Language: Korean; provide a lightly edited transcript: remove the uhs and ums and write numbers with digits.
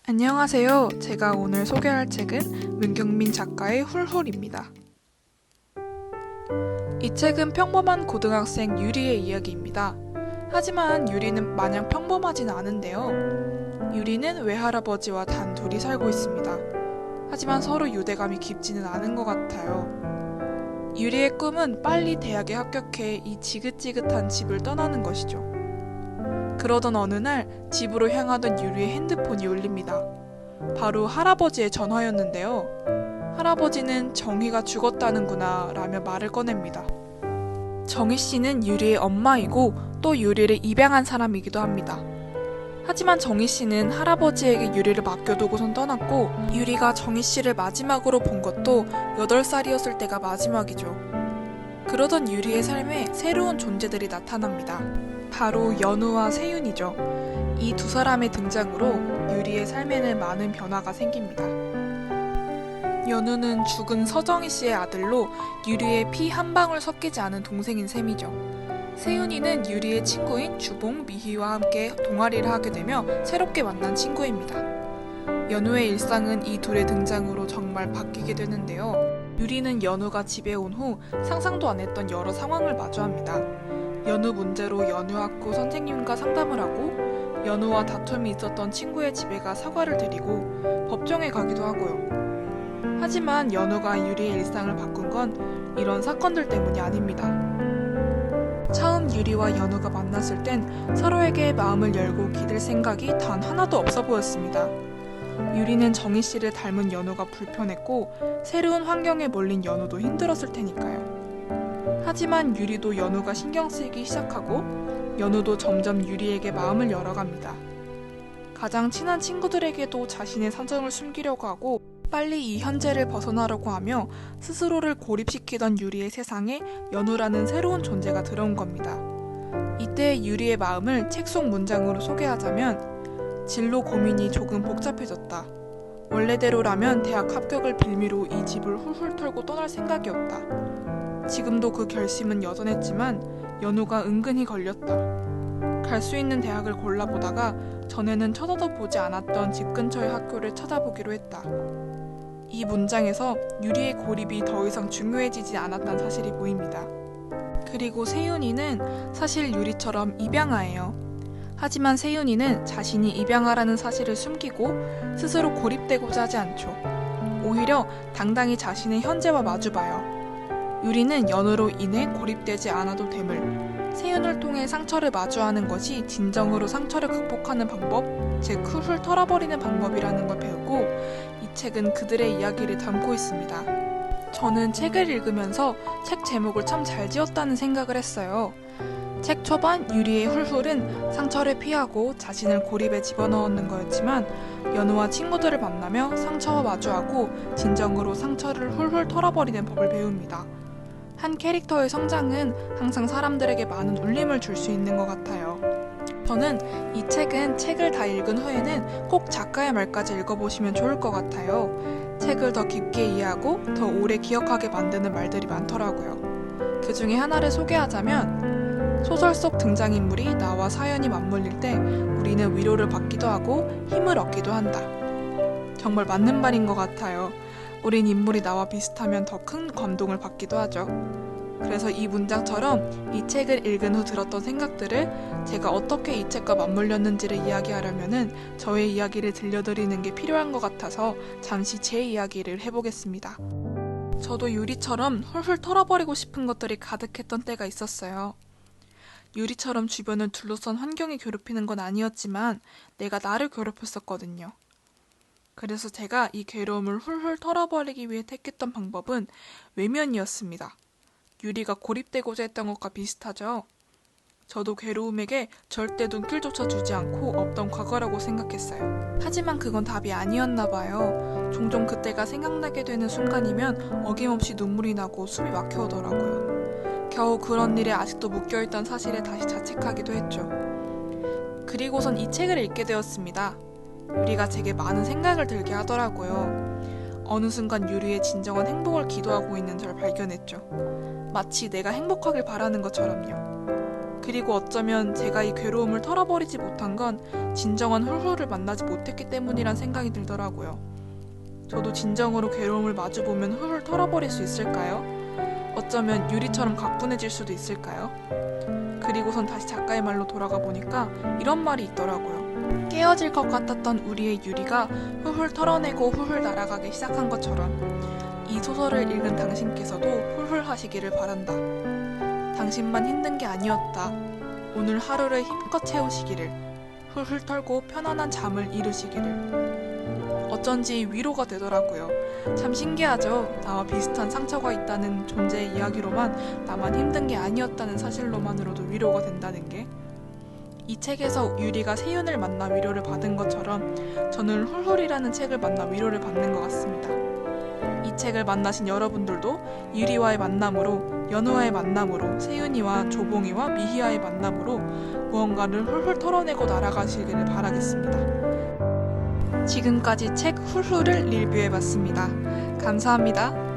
안녕하세요. 제가 오늘 소개할 책은 문경민 작가의 훌훌입니다. 이 책은 평범한 고등학생 유리의 이야기입니다. 하지만 유리는 마냥 평범하진 않은데요. 유리는 외할아버지와 단둘이 살고 있습니다. 하지만 서로 유대감이 깊지는 않은 것 같아요. 유리의 꿈은 빨리 대학에 합격해 이 지긋지긋한 집을 떠나는 것이죠. 그러던 어느 날 집으로 향하던 유리의 핸드폰이 울립니다. 바로 할아버지의 전화였는데요. 할아버지는 정희가 죽었다는구나 라며 말을 꺼냅니다. 정희 씨는 유리의 엄마이고 또 유리를 입양한 사람이기도 합니다. 하지만 정희 씨는 할아버지에게 유리를 맡겨두고선 떠났고 유리가 정희 씨를 마지막으로 본 것도 8살이었을 때가 마지막이죠. 그러던 유리의 삶에 새로운 존재들이 나타납니다. 바로 연우와 세윤이죠. 이 두 사람의 등장으로 유리의 삶에는 많은 변화가 생깁니다. 연우는 죽은 서정희 씨의 아들로 유리의 피 한 방울 섞이지 않은 동생인 셈이죠. 세윤이는 유리의 친구인 주봉, 미희와 함께 동아리를 하게 되며 새롭게 만난 친구입니다. 연우의 일상은 이 둘의 등장으로 정말 바뀌게 되는데요. 유리는 연우가 집에 온 후 상상도 안 했던 여러 상황을 마주합니다. 연우 문제로 연우학교 선생님과 상담을 하고 연우와 다툼이 있었던 친구의 집에 가 사과를 드리고 법정에 가기도 하고요. 하지만 연우가 유리의 일상을 바꾼 건 이런 사건들 때문이 아닙니다. 처음 유리와 연우가 만났을 땐 서로에게 마음을 열고 기댈 생각이 단 하나도 없어 보였습니다. 유리는 정희 씨를 닮은 연우가 불편했고 새로운 환경에 몰린 연우도 힘들었을 테니까요. 하지만 유리도 연우가 신경 쓰이기 시작하고 연우도 점점 유리에게 마음을 열어갑니다. 가장 친한 친구들에게도 자신의 사정을 숨기려고 하고 빨리 이 현재를 벗어나려고 하며 스스로를 고립시키던 유리의 세상에 연우라는 새로운 존재가 들어온 겁니다. 이때 유리의 마음을 책 속 문장으로 소개하자면 진로 고민이 조금 복잡해졌다. 원래대로라면 대학 합격을 빌미로 이 집을 훌훌 털고 떠날 생각이었다. 지금도 그 결심은 여전했지만 연우가 은근히 걸렸다. 갈 수 있는 대학을 골라보다가 전에는 쳐다도 보지 않았던 집 근처의 학교를 찾아보기로 했다. 이 문장에서 유리의 고립이 더 이상 중요해지지 않았다는 사실이 보입니다. 그리고 세윤이는 사실 유리처럼 입양아예요. 하지만 세윤이는 자신이 입양아라는 사실을 숨기고 스스로 고립되고자 하지 않죠. 오히려 당당히 자신의 현재와 마주봐요. 유리는 연우로 인해 고립되지 않아도 됨을, 세윤을 통해 상처를 마주하는 것이 진정으로 상처를 극복하는 방법, 즉 훌훌 털어버리는 방법이라는 걸 배우고 이 책은 그들의 이야기를 담고 있습니다. 저는 책을 읽으면서 책 제목을 참 잘 지었다는 생각을 했어요. 책 초반 유리의 훌훌은 상처를 피하고 자신을 고립에 집어넣는 거였지만 연우와 친구들을 만나며 상처와 마주하고 진정으로 상처를 훌훌 털어버리는 법을 배웁니다. 한 캐릭터의 성장은 항상 사람들에게 많은 울림을 줄 수 있는 것 같아요. 저는 이 책은 책을 다 읽은 후에는 꼭 작가의 말까지 읽어보시면 좋을 것 같아요. 책을 더 깊게 이해하고 더 오래 기억하게 만드는 말들이 많더라고요. 그 중에 하나를 소개하자면 소설 속 등장인물이 나와 사연이 맞물릴 때 우리는 위로를 받기도 하고 힘을 얻기도 한다. 정말 맞는 말인 것 같아요. 우린 인물이 나와 비슷하면 더 큰 감동을 받기도 하죠. 그래서 이 문장처럼 이 책을 읽은 후 들었던 생각들을 제가 어떻게 이 책과 맞물렸는지를 이야기하려면은 저의 이야기를 들려드리는 게 필요한 것 같아서 잠시 제 이야기를 해보겠습니다. 저도 유리처럼 훌훌 털어버리고 싶은 것들이 가득했던 때가 있었어요. 유리처럼 주변을 둘러싼 환경이 괴롭히는 건 아니었지만 내가 나를 괴롭혔었거든요. 그래서 제가 이 괴로움을 훌훌 털어버리기 위해 택했던 방법은 외면이었습니다. 유리가 고립되고자 했던 것과 비슷하죠. 저도 괴로움에게 절대 눈길조차 주지 않고 없던 과거라고 생각했어요. 하지만 그건 답이 아니었나 봐요. 종종 그때가 생각나게 되는 순간이면 어김없이 눈물이 나고 숨이 막혀오더라고요. 겨우 그런 일에 아직도 묶여있던 사실에 다시 자책하기도 했죠. 그리고선 이 책을 읽게 되었습니다. 유리가 제게 많은 생각을 들게 하더라고요. 어느 순간 유리의 진정한 행복을 기도하고 있는 절 발견했죠. 마치 내가 행복하길 바라는 것처럼요. 그리고 어쩌면 제가 이 괴로움을 털어버리지 못한 건 진정한 훌훌을 만나지 못했기 때문이란 생각이 들더라고요. 저도 진정으로 괴로움을 마주보면 훌훌 털어버릴 수 있을까요? 어쩌면 유리처럼 가뿐해질 수도 있을까요? 그리고선 다시 작가의 말로 돌아가 보니까 이런 말이 있더라고요. 깨어질 것 같았던 우리의 유리가 훌훌 털어내고 훌훌 날아가기 시작한 것처럼 이 소설을 읽은 당신께서도 훌훌 하시기를 바란다. 당신만 힘든 게 아니었다. 오늘 하루를 힘껏 채우시기를, 훌훌 털고 편안한 잠을 이루시기를. 어쩐지 위로가 되더라고요. 참 신기하죠? 나와 비슷한 상처가 있다는 존재의 이야기로만 나만 힘든 게 아니었다는 사실로만으로도 위로가 된다는 게. 이 책에서 유리가 세윤을 만나 위로를 받은 것처럼 저는 훌훌이라는 책을 만나 위로를 받는 것 같습니다. 이 책을 만나신 여러분들도 유리와의 만남으로, 연우와의 만남으로, 세윤이와 조봉이와 미희와의 만남으로 무언가를 훌훌 털어내고 날아가시기를 바라겠습니다. 지금까지 책 훌훌을 리뷰해봤습니다. 감사합니다.